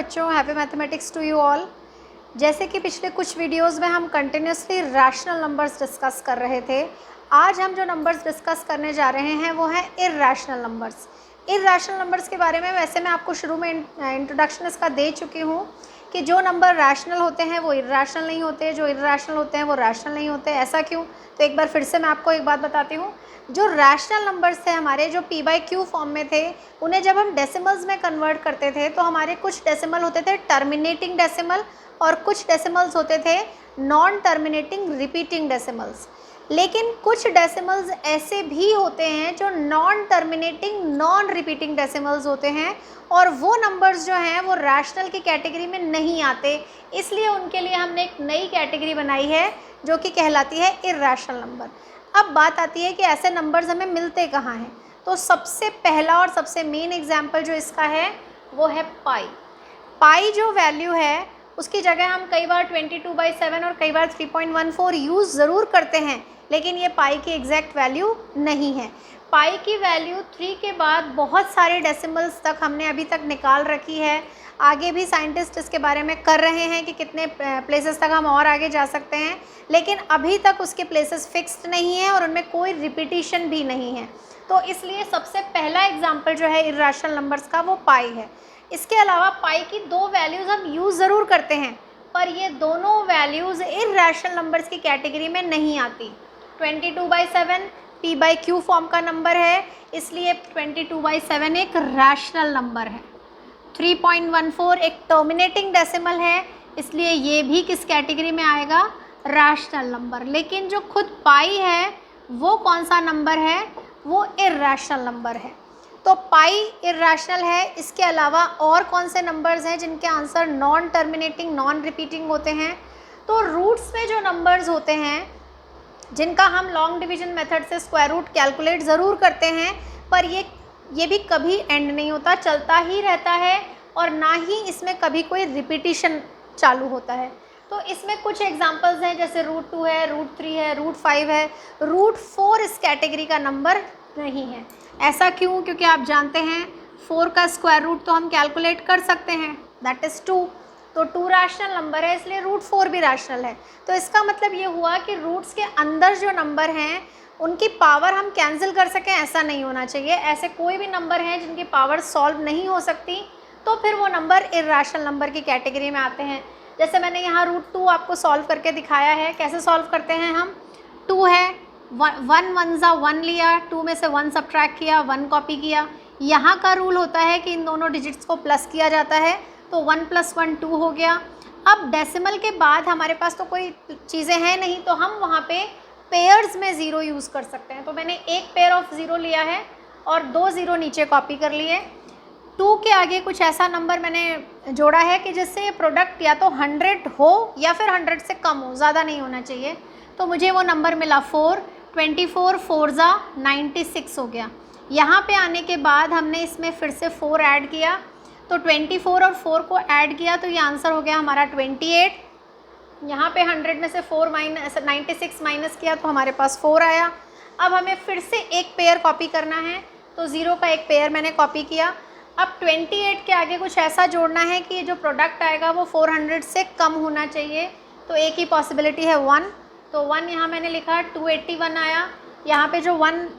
बच्चों, happy mathematics to you all. जैसे कि पिछले कुछ वीडियोस में हम कंटिन्यूसली रैशनल नंबर्स डिस्कस कर रहे थे, आज हम जो नंबर्स डिस्कस करने जा रहे हैं वो हैं इर्रेशनल नंबर्स। इर्रेशनल नंबर्स के बारे में वैसे मैं आपको शुरू में इंट्रोडक्शन इसका दे चुकी हूँ कि जो नंबर रैशनल होते हैं वो इर्रेशनल नहीं होते, जो इर्रेशनल होते हैं वो रैशनल नहीं होते। ऐसा क्यों? तो एक बार फिर से मैं आपको एक बात बताती हूँ। जो रैशनल नंबर्स थे हमारे, जो p/q फॉर्म में थे, उन्हें जब हम डेसिमल्स में कन्वर्ट करते थे तो हमारे कुछ डेसिमल होते थे टर्मिनेटिंग डेसिमल और कुछ डेसिमल्स होते थे नॉन टर्मिनेटिंग रिपीटिंग डेसिमल्स। लेकिन कुछ डेसिमल्स ऐसे भी होते हैं जो non terminating non repeating decimals होते हैं और वो नंबर्स जो हैं वो रैशनल की कैटेगरी में नहीं आते, इसलिए उनके लिए हमने एक नई कैटेगरी बनाई है जो कि कहलाती है इर्रेशनल नंबर। अब बात आती है कि ऐसे नंबर्स हमें मिलते कहाँ हैं। तो सबसे पहला और सबसे मेन एग्जाम्पल जो इसका है वो है पाई। पाई जो वैल्यू है उसकी जगह हम कई बार 22/7 और कई बार 3.14 यूज़ ज़रूर करते हैं, लेकिन ये पाई की एग्जैक्ट वैल्यू नहीं है। पाई की वैल्यू 3 के बाद बहुत सारे डेसिमल्स तक हमने अभी तक निकाल रखी है। आगे भी साइंटिस्ट इसके बारे में कर रहे हैं कि कितने प्लेसेस तक हम और आगे जा सकते हैं, लेकिन अभी तक उसके प्लेसेस फिक्स्ड नहीं है और उनमें कोई रिपीटिशन भी नहीं है। तो इसलिए सबसे पहला एग्जाम्पल जो है इर्रेशनल नंबर्स का वो पाई है। इसके अलावा पाई की दो वैल्यूज़ हम यूज़ ज़रूर करते हैं, पर ये दोनों वैल्यूज़ इर्रेशनल नंबर्स की कैटेगरी में नहीं आती। 22/7 p/q फॉर्म का नंबर है, इसलिए 22/7 एक रैशनल नंबर है। 3.14 एक टर्मिनेटिंग डेसिमल है, इसलिए ये भी किस कैटेगरी में आएगा? Rational number. लेकिन जो खुद पाई है वो कौन सा नंबर है? वो इर्रेशनल नंबर है। तो पाई इर्रेशनल है। इसके अलावा और कौन से नंबर्स हैं जिनके answer non terminating non repeating होते हैं? तो रूट्स में जो नंबर्स होते हैं जिनका हम लॉन्ग डिवीजन मेथड से स्क्वायर रूट कैलकुलेट ज़रूर करते हैं, पर ये भी कभी एंड नहीं होता, चलता ही रहता है और ना ही इसमें कभी कोई रिपीटिशन चालू होता है। तो इसमें कुछ एग्जांपल्स हैं, जैसे √2 है, √3 है, √5 है। √4 इस कैटेगरी का नंबर नहीं है। ऐसा क्यों? क्योंकि आप जानते हैं 4 का स्क्वायर रूट तो हम कैलकुलेट कर सकते हैं, दैट इज़ 2। तो 2 रैशनल नंबर है, इसलिए √4 भी रैशनल है। तो इसका मतलब ये हुआ कि रूट्स के अंदर जो नंबर हैं उनकी पावर हम कैंसिल कर सकें, ऐसा नहीं होना चाहिए। ऐसे कोई भी नंबर हैं जिनकी पावर सॉल्व नहीं हो सकती तो फिर वो नंबर इर्रेशनल नंबर की कैटेगरी में आते हैं। जैसे मैंने यहाँ √2 आपको सॉल्व करके दिखाया है। कैसे सॉल्व करते हैं हम? 2 है, 1 1 1 लिया, 2 में से 1 सब्ट्रैक्ट किया, 1 कॉपी किया। यहाँ का रूल होता है कि इन दोनों डिजिट्स को प्लस किया जाता है, तो 1 + 1 2 हो गया। अब डेसिमल के बाद हमारे पास तो कोई चीज़ें हैं नहीं, तो हम वहाँ पे पेयर्स में ज़ीरो यूज़ कर सकते हैं। तो मैंने एक पेयर ऑफ ज़ीरो लिया है और 2 ज़ीरो नीचे कॉपी कर लिए। 2 के आगे कुछ ऐसा नंबर मैंने जोड़ा है कि जिससे ये प्रोडक्ट या तो 100 हो या फिर 100 से कम हो, ज़्यादा नहीं होना चाहिए। तो मुझे वो नंबर मिला 4। 24 4 ज़ा 96 हो गया। यहाँ पे आने के बाद हमने इसमें फिर से 4 ऐड किया, तो 24 और 4 को ऐड किया तो ये आंसर हो गया हमारा 28। यहाँ पे 100 में से 96 माइनस किया तो हमारे पास 4 आया। अब हमें फिर से एक पेयर कॉपी करना है, तो 0 का एक पेयर मैंने कॉपी किया। अब 28 के आगे कुछ ऐसा जोड़ना है कि जो प्रोडक्ट आएगा वो 400 से कम होना चाहिए, तो एक ही पॉसिबिलिटी है 1। तो 1 यहाँ मैंने लिखा, 281 आया। यहाँ पे जो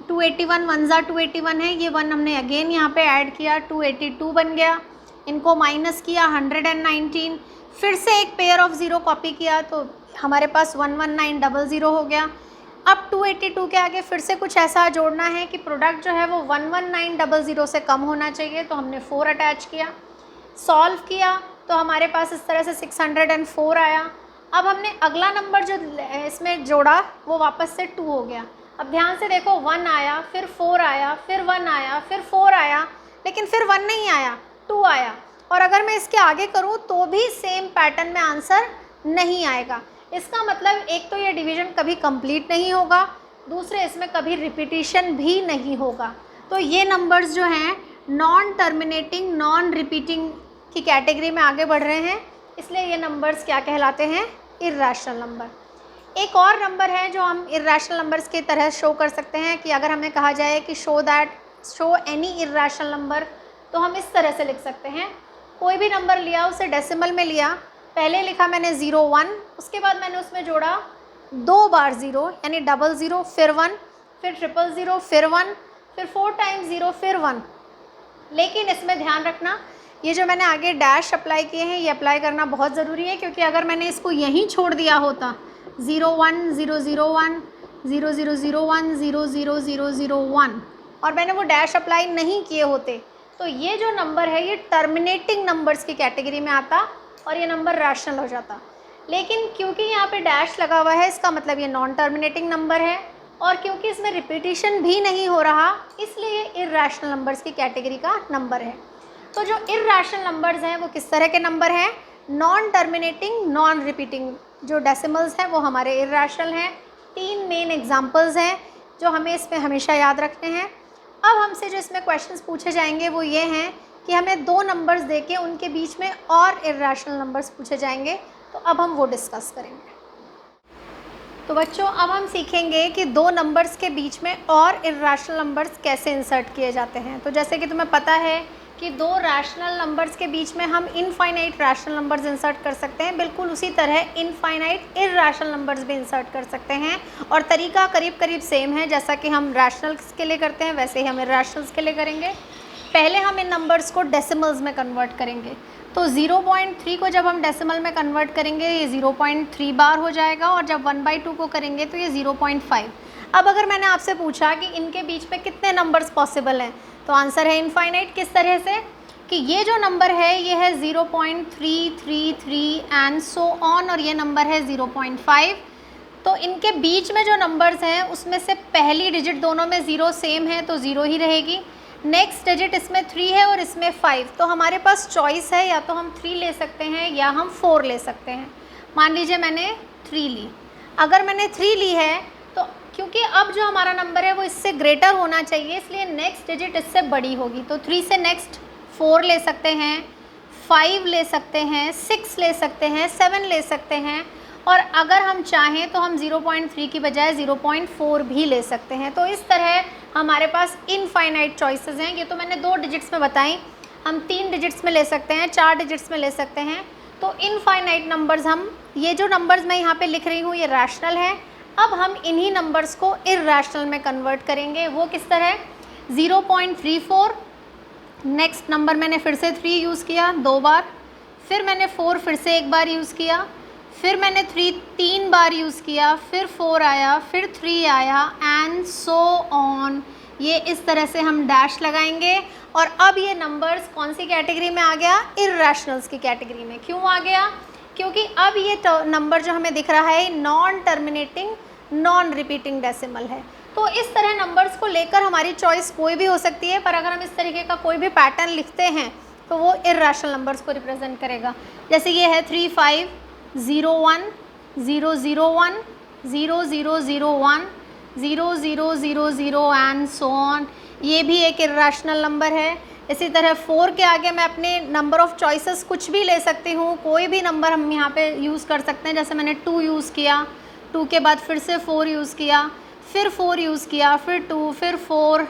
281 1 ज़ा 281 है, ये 1 हमने अगेन यहाँ पे ऐड किया, 282 बन गया। इनको माइनस किया, 119। फिर से एक पेयर ऑफ ज़ीरो कॉपी किया तो हमारे पास 11900 हो गया। अब 282 के आगे फिर से कुछ ऐसा जोड़ना है कि प्रोडक्ट जो है वो 11900 से कम होना चाहिए, तो हमने 4 अटैच किया। सॉल्व किया तो हमारे पास इस तरह से 604 आया। अब हमने अगला नंबर जो इसमें जोड़ा वो वापस से 2 हो गया। अब ध्यान से देखो, 1 आया, फिर 4 आया, फिर 1 आया, फिर 4 आया, लेकिन फिर 1 नहीं आया, 2 आया। और अगर मैं इसके आगे करूँ तो भी सेम पैटर्न में आंसर नहीं आएगा। इसका मतलब एक तो ये डिवीज़न कभी कंप्लीट नहीं होगा, दूसरे इसमें कभी रिपीटिशन भी नहीं होगा। तो ये नंबर्स जो हैं नॉन टर्मिनेटिंग नॉन रिपीटिंग की कैटेगरी में आगे बढ़ रहे हैं, इसलिए ये नंबर्स क्या कहलाते हैं? Irrational number. एक और नंबर है जो हम इर्रेशनल नंबर्स की तरह शो कर सकते हैं कि अगर हमें कहा जाए कि शो एनी इर्रेशनल नंबर, तो हम इस तरह से लिख सकते हैं कोई भी नंबर लिया उसे डेसिमल में लिया, पहले लिखा मैंने 0 1, उसके बाद मैंने उसमें जोड़ा 2 बार 0 यानी 00 फिर 1 फिर 000 फिर 1 फिर 4 टाइम्स 0 फिर 1। लेकिन इसमें ध्यान रखना, ये जो मैंने आगे डैश अप्लाई किए हैं ये अप्लाई करना बहुत ज़रूरी है, क्योंकि अगर मैंने इसको यहीं छोड़ दिया होता 0 1 0 0 1 0 0 0 1 0 0 0 0 1 और मैंने वो डैश अप्लाई नहीं किए होते, तो ये जो नंबर है ये टर्मिनेटिंग नंबर्स की कैटेगरी में आता और ये नंबर रैशनल हो जाता। लेकिन क्योंकि यहाँ पे डैश लगा हुआ है इसका मतलब ये नॉन टर्मिनेटिंग नंबर है, और क्योंकि इसमें रिपीटिशन भी नहीं हो रहा इसलिए ये इर्रेशनल नंबर्स की कैटेगरी का नंबर है। तो जो इर्रेशनल नंबर्स हैं वो किस तरह के नंबर हैं? Non terminating, non repeating. जो डेसिमल्स हैं वो हमारे इर्रेशनल हैं। 3 मेन एग्जांपल्स हैं जो हमें इसमें हमेशा याद रखने हैं। अब हमसे जो इसमें क्वेश्चंस पूछे जाएंगे वो ये हैं कि हमें 2 नंबर्स देके उनके बीच में और इर्रेशनल नंबर्स पूछे जाएंगे, तो अब हम वो डिस्कस करेंगे। तो बच्चों अब हम सीखेंगे कि 2 नंबर्स के बीच में और इर्रेशनल नंबर्स कैसे इंसर्ट किए जाते हैं। तो जैसे कि तुम्हें पता है कि 2 रैशनल नंबर्स के बीच में हम इनफाइनाइट रैशनल नंबर्स इंसर्ट कर सकते हैं, बिल्कुल उसी तरह इनफाइनाइट इर्रेशनल नंबर्स भी इंसर्ट कर सकते हैं, और तरीका करीब करीब सेम है। जैसा कि हम रैशनल्स के लिए करते हैं वैसे ही हम इर्रेशनल्स के लिए करेंगे। पहले हम इन नंबर्स को डेसिमल्स में कन्वर्ट करेंगे। तो 0.3 को जब हम डेसिमल में कन्वर्ट करेंगे ये 0.3 बार हो जाएगा, और जब 1/2 को करेंगे तो ये 0.5। अब अगर मैंने आपसे पूछा कि इनके बीच में कितने नंबर्स पॉसिबल हैं, तो आंसर है इनफाइनाइट। किस तरह से कि ये जो नंबर है ये है 0.333 एंड सो ऑन, और ये नंबर है 0.5। तो इनके बीच में जो नंबर्स हैं उसमें से पहली डिजिट दोनों में 0 सेम है तो 0 ही रहेगी। नेक्स्ट डिजिट इसमें 3 है और इसमें 5, तो हमारे पास चॉइस है, या तो हम 3 ले सकते हैं या हम 4 ले सकते हैं। मान लीजिए मैंने 3 ली। अगर मैंने 3 ली है तो क्योंकि अब जो हमारा नंबर है वो इससे ग्रेटर होना चाहिए, इसलिए नेक्स्ट डिजिट इससे बड़ी होगी। तो 3 से नेक्स्ट 4 ले सकते हैं, 5 ले सकते हैं, 6 ले सकते हैं, 7 ले सकते हैं, और अगर हम चाहें तो हम 0.3 की बजाय 0.4 भी ले सकते हैं। तो इस तरह हमारे पास इनफाइनाइट चॉइसेस हैं। ये तो मैंने 2 डिजिट्स में बताई, हम 3 डिजिट्स में ले सकते हैं, 4 डिजिट्स में ले सकते हैं। तो इनफाइनाइट नंबर्स, हम ये जो नंबर्स मैं यहाँ पे लिख रही हूँ ये रैशनल है। अब हम इन्हीं नंबर्स को इर्रेशनल में कन्वर्ट करेंगे। वो किस तरह? 0.34, नेक्स्ट नंबर मैंने फिर से 3 यूज़ किया 2 बार, फिर मैंने 4 फिर से 1 बार यूज़ किया, फिर मैंने 3 बार यूज़ किया, फिर 4 आया, फिर 3 आया, एंड सो ऑन। ये इस तरह से हम डैश लगाएंगे। और अब ये नंबर्स कौन सी कैटेगरी में आ गया? इर्रेशनल्स की कैटेगरी में। क्यों आ गया? क्योंकि अब ये नंबर जो हमें दिख रहा है non terminating, non repeating decimal है। तो इस तरह नंबर्स को लेकर हमारी चॉइस कोई भी हो सकती है, पर अगर हम इस तरीके का कोई भी पैटर्न लिखते हैं तो वो इर्रेशनल नंबर्स को रिप्रेजेंट करेगा। जैसे ये है 3 5 0 1 0 0 1 0 0 0 1 0 0 0 0 एंड सो ऑन। ये भी एक इर्रेशनल नंबर है। इसी तरह 4 के आगे मैं अपने नंबर ऑफ़ चॉइसेस कुछ भी ले सकती हूँ, कोई भी नंबर हम यहाँ पे यूज़ कर सकते हैं। जैसे मैंने 2 यूज़ किया, 2 के बाद फिर से 4 यूज़ किया, फिर 4 यूज़ किया, फिर 2, फिर 4।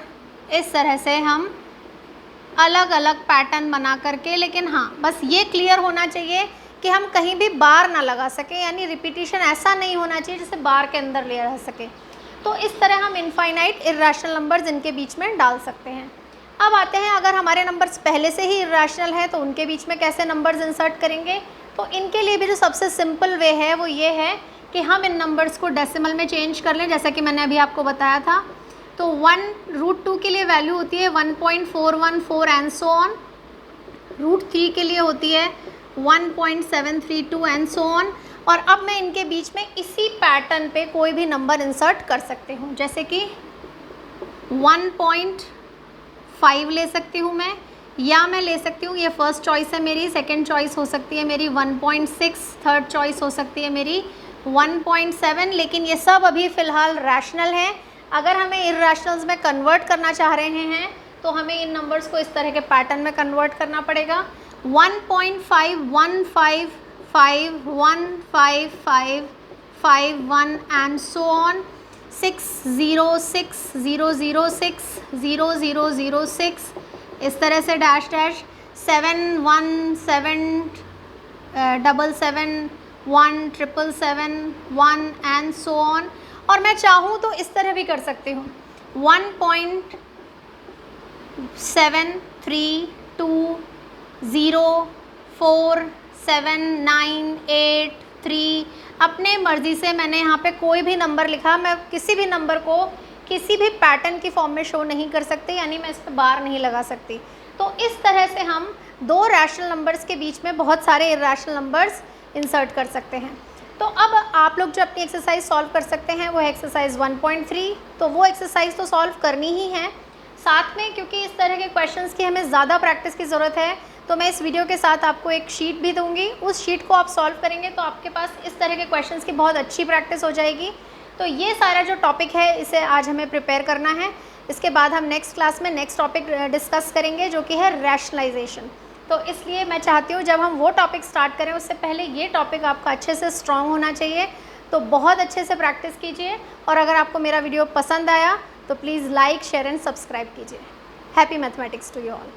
इस तरह से हम अलग अलग पैटर्न बना करके, लेकिन हाँ बस ये क्लियर होना चाहिए कि हम कहीं भी बार ना लगा सकें, यानी रिपीटिशन ऐसा नहीं होना चाहिए जिससे बार के अंदर ले रह सके। तो इस तरह हम इनफाइनाइट इर्रेशनल नंबर्स इनके बीच में डाल सकते हैं। अब आते हैं, अगर हमारे नंबर्स पहले से ही इर्रेशनल हैं तो उनके बीच में कैसे नंबर्स इंसर्ट करेंगे। तो इनके लिए भी जो सबसे सिंपल वे है वो ये है कि हम इन नंबर्स को डेसिमल में चेंज कर लें, जैसा कि मैंने अभी आपको बताया था। तो 1√2 के लिए वैल्यू होती है 1.414 एंड सो ऑन। √3 के लिए होती है 1.732 एंड सो ऑन। और अब मैं इनके बीच में इसी पैटर्न पे कोई भी नंबर इंसर्ट कर सकती हूँ, जैसे कि 1.5 ले सकती हूँ मैं, या मैं ले सकती हूँ, ये फर्स्ट चॉइस है मेरी, सेकंड चॉइस हो सकती है मेरी 1.6, थर्ड चॉइस हो सकती है मेरी 1.7। लेकिन ये सब अभी फ़िलहाल रैशनल हैं। अगर हमें इर्रेशनल्स में कन्वर्ट करना चाह रहे हैं तो हमें इन नंबर्स को इस तरह के पैटर्न में कन्वर्ट करना पड़ेगा। 1.5 1 5 5 1 5 5 5 1 एंड सो ऑन। 6 0 6 0 0 6 0 0 0 6, इस तरह से dash dash 7 1 7 7 7 1 7 7 1 and so on. और मैं चाहूँ तो इस तरह भी कर सकती हूँ 1.732047983। अपने मर्ज़ी से मैंने यहाँ पे कोई भी नंबर लिखा, मैं किसी भी नंबर को किसी भी पैटर्न की फॉर्म में शो नहीं कर सकती, यानी मैं इस पर बार नहीं लगा सकती। तो इस तरह से हम दो रैशनल नंबर्स के बीच में बहुत सारे इर्रेशनल नंबर्स इंसर्ट कर सकते हैं। तो अब आप लोग जो अपनी एक्सरसाइज सॉल्व कर सकते हैं वो है एक्सरसाइज 1.3। तो वो एक्सरसाइज तो सॉल्व करनी ही है, साथ में क्योंकि इस तरह के क्वेश्चंस की हमें ज़्यादा प्रैक्टिस की ज़रूरत है, तो मैं इस वीडियो के साथ आपको एक शीट भी दूंगी। उस शीट को आप सॉल्व करेंगे तो आपके पास इस तरह के क्वेश्चंस की बहुत अच्छी प्रैक्टिस हो जाएगी। तो ये सारा जो टॉपिक है इसे आज हमें प्रिपेयर करना है। इसके बाद हम नेक्स्ट क्लास में नेक्स्ट टॉपिक डिस्कस करेंगे जो कि है रैशनलाइजेशन। तो इसलिए मैं चाहती हूँ जब हम वो टॉपिक स्टार्ट करें उससे पहले ये टॉपिक आपका अच्छे से स्ट्रॉन्ग होना चाहिए। तो बहुत अच्छे से प्रैक्टिस कीजिए, और अगर आपको मेरा वीडियो पसंद आया तो please like share and subscribe कीजिए। Happy mathematics to you all.